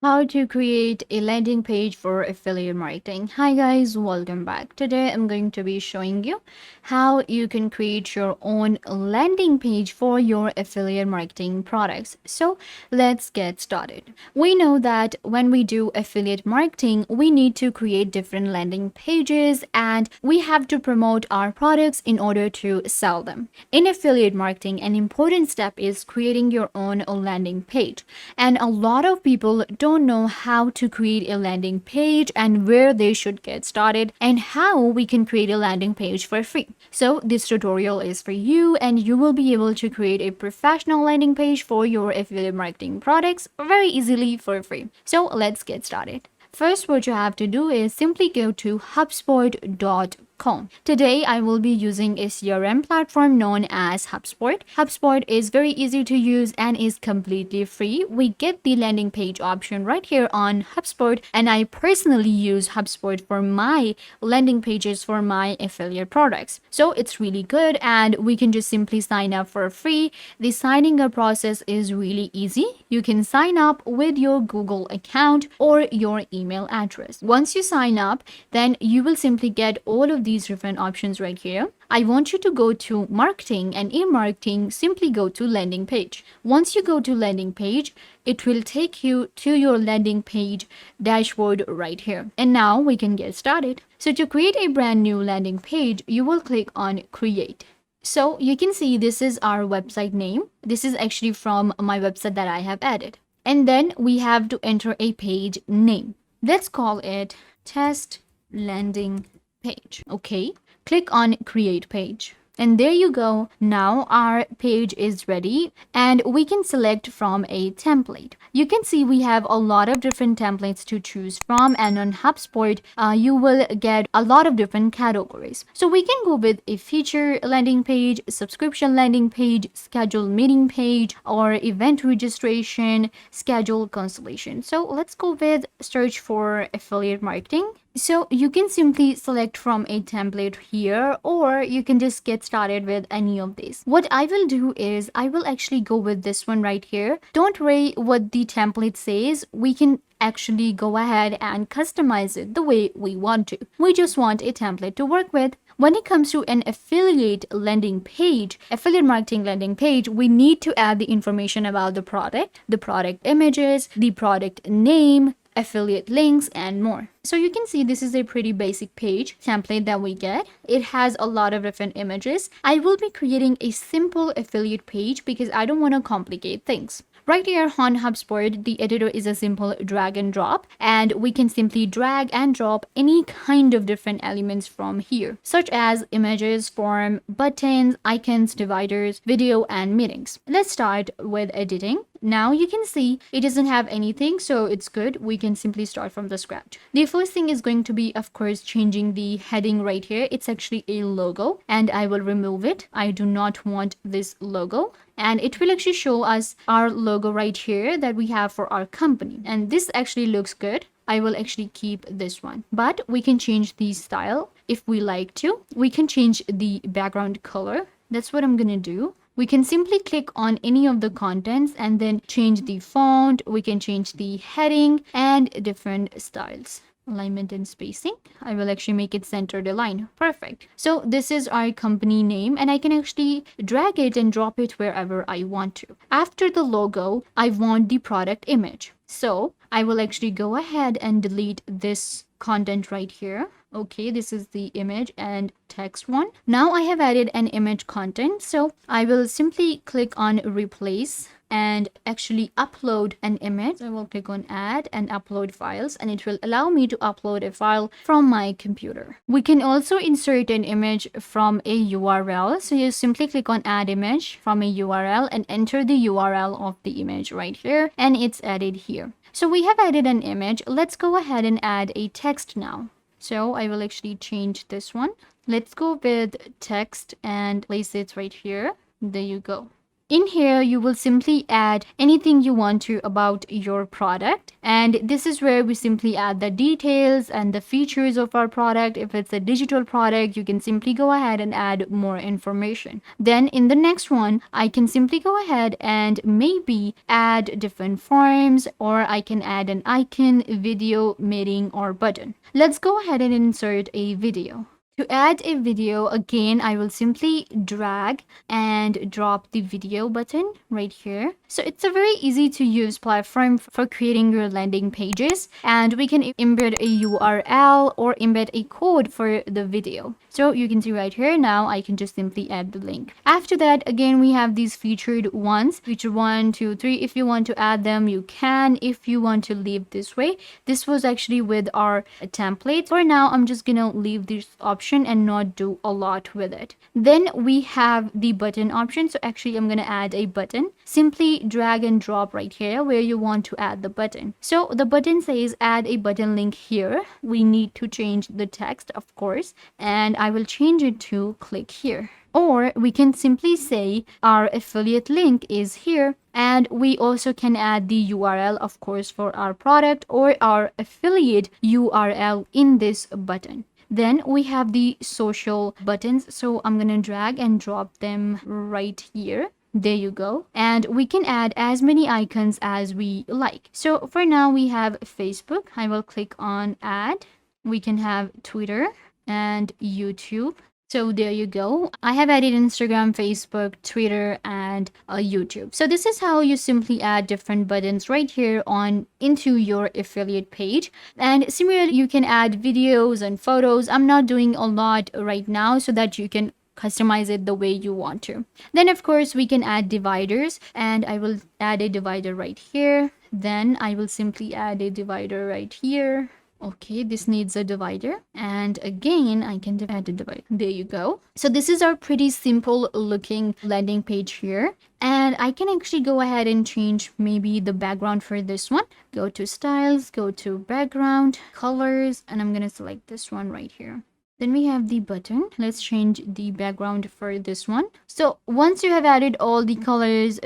How to create a landing page for affiliate marketing. Hi guys, welcome back. Today I'm going to be showing you how you can create your own landing page for your affiliate marketing products. So let's get started. We know that when we do affiliate marketing, we need to create different landing pages and we have to promote our products in order to sell them. In affiliate marketing, an important step is creating your own landing page. And a lot of people don't know how to create a landing page and where they should get started and how we can create a landing page for free. So this tutorial is for you and you will be able to create a professional landing page for your affiliate marketing products very easily for free. So let's get started. First, what you have to do is simply go to HubSpot.com. Today, I will be using a CRM platform known as HubSpot. HubSpot is very easy to use and is completely free. We get the landing page option right here on HubSpot, and I personally use HubSpot for my landing pages for my affiliate products. So it's really good, and we can just simply sign up for free. The signing up process is really easy. You can sign up with your Google account or your email address. Once you sign up, then you will simply get all of these different options right here. I want you to go to marketing, and in marketing, simply go to landing page. Once you go to landing page, it will take you to your landing page dashboard right here. And now we can get started. So to create a brand new landing page, you will click on create. So you can see this is our website name. This is actually from my website that I have added. And then we have to enter a page name. Let's call it test landing page. Okay, click on create page. And there you go. Now our page is ready and we can select from a template. You can see we have a lot of different templates to choose from, and on HubSpot, you will get a lot of different categories. So we can go with a feature landing page, subscription landing page, schedule meeting page, or event registration, schedule consultation. So let's go with search for affiliate marketing. So you can simply select from a template here, or you can just get started with any of these. What I will do is I will actually go with this one right here. Don't worry what the template says. We can actually go ahead and customize it the way we want to. We just want a template to work with. When it comes to an affiliate landing page, affiliate marketing landing page, we need to add the information about the product images, the product name, affiliate links, and more. So you can see this is a pretty basic page template that we get. It has a lot of different images. I will be creating a simple affiliate page because I don't want to complicate things. Right here on HubSpot, the editor is a simple drag and drop, and we can simply drag and drop any kind of different elements from here, such as images, form, buttons, icons, dividers, video, and meetings. Let's start with editing. Now you can see it doesn't have anything, so it's good. We can simply start from the scratch. The first thing is going to be, of course, changing the heading right here. It's actually a logo, and I will remove it. I do not want this logo. And it will actually show us our logo right here that we have for our company. And this actually looks good. I will actually keep this one. But we can change the style if we like to. We can change the background color. That's what I'm gonna do. We can simply click on any of the contents and then change the font. We can change the heading and different styles. Alignment and spacing. I will actually make it centered align. Perfect. So this is our company name, and I can actually drag it and drop it wherever I want to. After the logo, I want the product image. So I will actually go ahead and delete this content right here. Okay, this is the image and text one. Now I have added an image content, so I will simply click on replace and actually upload an image. I will click on add and upload files, and it will allow me to upload a file from my computer. We can also insert an image from a URL. So you simply click on add image from a URL and enter the URL of the image right here, and it's added here. So we have added an image. Let's go ahead and add a text now. So I will actually change this one. Let's go with text and place it right here. There you go. In here, you will simply add anything you want to about your product. And this is where we simply add the details and the features of our product. If it's a digital product, you can simply go ahead and add more information. Then in the next one, I can simply go ahead and maybe add different forms, or I can add an icon, video, meeting, or button. Let's go ahead and insert a video. To add a video, again, I will simply drag and drop the video button right here. So it's a very easy to use platform for creating your landing pages, and we can embed a URL or embed a code for the video. So you can see right here now, I can just simply add the link. After that, again, we have these featured ones, feature 1, 2, 3. If you want to add them, you can. If you want to leave this way, this was actually with our template. For now, I'm just gonna leave this option and not do a lot with it. Then we have the button option. So actually I'm going to add a button. Simply drag and drop right here where you want to add the button. So the button says add a button link here. We need to change the text, of course, and I will change it to click here. Or we can simply say our affiliate link is here, and we also can add the URL, of course, for our product or our affiliate URL in this button. Then we have the social buttons. So I'm going to drag and drop them right here. There you go. And we can add as many icons as we like. So for now, we have Facebook. I will click on add. We can have Twitter and YouTube. So there you go. I have added Instagram, Facebook, Twitter, and YouTube. So this is how you simply add different buttons right here on into your affiliate page. And similarly, you can add videos and photos. I'm not doing a lot right now so that you can customize it the way you want to. Then of course we can add dividers, and I will add a divider right here. Then I will simply add a divider right here. Okay, this needs a divider, and again I can add a divider. There you go. So this is our pretty simple looking landing page here, and I can actually go ahead and change maybe the background for this one. Go to styles, go to background, colors, and I'm gonna select this one right here. Then we have the button. Let's change the background for this one. So once you have added all the colors,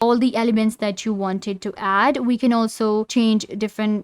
all the elements that you wanted to add, we can also change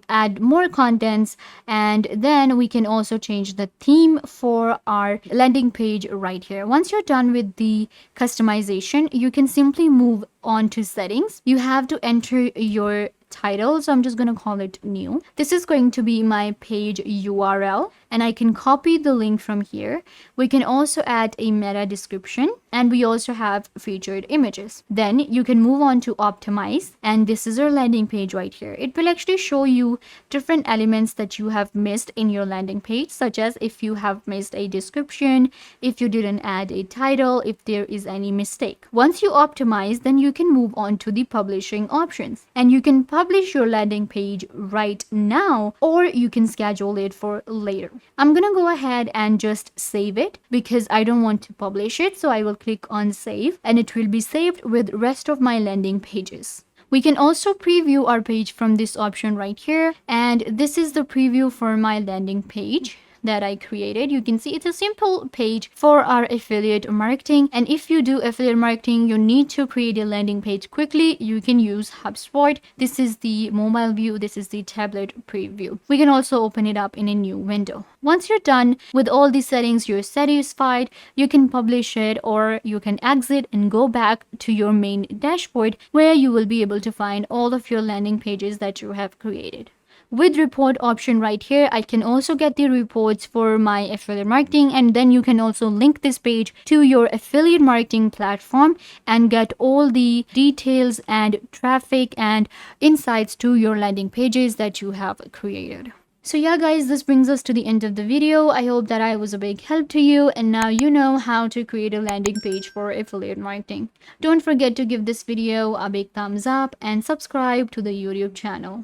add more contents, and then we can also change the theme for our landing page right here. Once you're done with the customization, you can simply move on to settings. You have to enter your title, so I'm just going to call it new. This is going to be my page URL, and I can copy the link from here. We can also add a meta description, and we also have featured images. Then you can move on to optimize, and this is our landing page right here. It will actually show you different elements that you have missed in your landing page, such as if you have missed a description, if you didn't add a title, if there is any mistake. Once you optimize, then you can move on to the publishing options, and you can publish your landing page right now, or you can schedule it for later. I'm gonna go ahead and just save it because I don't want to publish it, so I will click on save, and it will be saved with rest of my landing pages. We can also preview our page from this option right here, and this is the preview for my landing page that I created. You can see it's a simple page for our affiliate marketing, and if you do affiliate marketing, you need to create a landing page quickly, you can use HubSpot. This is the mobile view, this is the tablet preview. We can also open it up in a new window. Once you're done with all the settings, you're satisfied, you can publish it, or you can exit and go back to your main dashboard where you will be able to find all of your landing pages that you have created. With report option right here, I can also get the reports for my affiliate marketing, and then you can also link this page to your affiliate marketing platform and get all the details and traffic and insights to your landing pages that you have created. So yeah guys, this brings us to the end of the video. I hope that I was a big help to you, and now you know how to create a landing page for affiliate marketing. Don't forget to give this video a big thumbs up and subscribe to the YouTube channel.